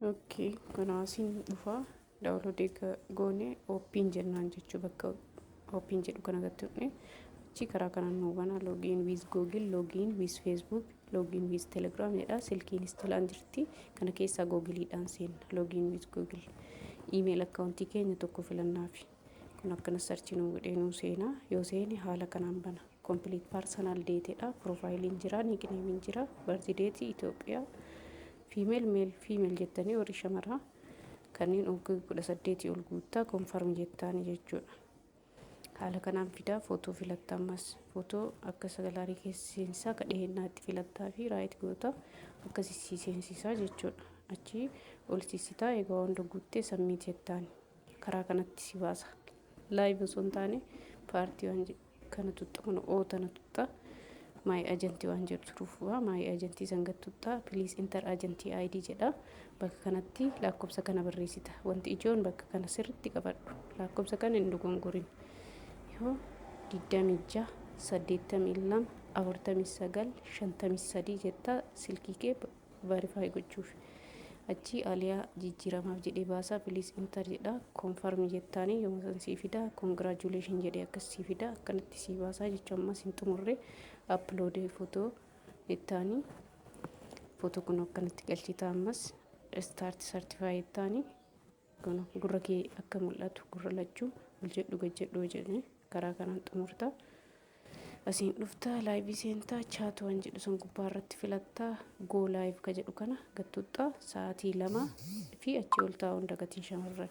Okay, kanaasiin dhufaa daawunloodii goone ooppiin jennaan jechuu bakka ooppiin jedhu kana gattuune achi karaa kanaan nu bana loogiin wiz googil loogiin wiz feesbuuk loogiin wiz telegiraam jedha silkiinis jalaan jirti kana keessaa googiliidhaan seenna loogiin wiz googil iimeeyil akkaawuntii keenya tokko filannaafi kun akkana sarchii nu godheenuu seenaa yoo seeni haala kanaan bana kompiliit paarsonaal deeteedha piroofaayiliin jira niikneemiin jira barzideetii Itoophiyaa fiimeel jettanii warri shamaraa kanneen oguu 18 ol guuttaa konfarm jettaanii jechuudha. Haala kanaan fidaa footoo filatta ammas footoo akka sagalaarii keesseensaa kadheennaatti filattaa fi raayit goota akka seensisaa jechuudha. Achi ol sissitaa egaa hunda guuttee sammii jettaanii karaa kanatti si baasa. Laayiv osoo hin taane paartii waan kana tuttaa kun ootana tuttaa. My agentii waan jedhu turuufaa my agentii sangattuutaa please enter agentii ID jedha bakka kanatti lakkoofsa kana barreessita wanti ijoon bakka kana sirriitti qabadhu lakkoofsa kana hin dogongorin yoo 26 82 49 53 jetta silkii kee verify gochuuf achi aliyaa jijjiiramaaf jedhee baasaa please enter jedha confirm jettaanii yoo san sii fida congratulation jedhee akkasii fida akkanatti sii baasaa jechuun ammas hin xumurre upload footoo jettaanii footoo kun akkanatti galchitaa ammas start certify jettaanii kun gurra kee akka mul'atu gurra lachuu ol jedhu gad jedhu jedhanii karaa kanaan xumurtaa asiin dhuftaa laayivii seentaa chaat waan jedhu sun gubbaa irratti filattaa go live ka jedhu kana gattuuxaa sa'aatii 2 fi achi ol taa'uun dagatiin shamarran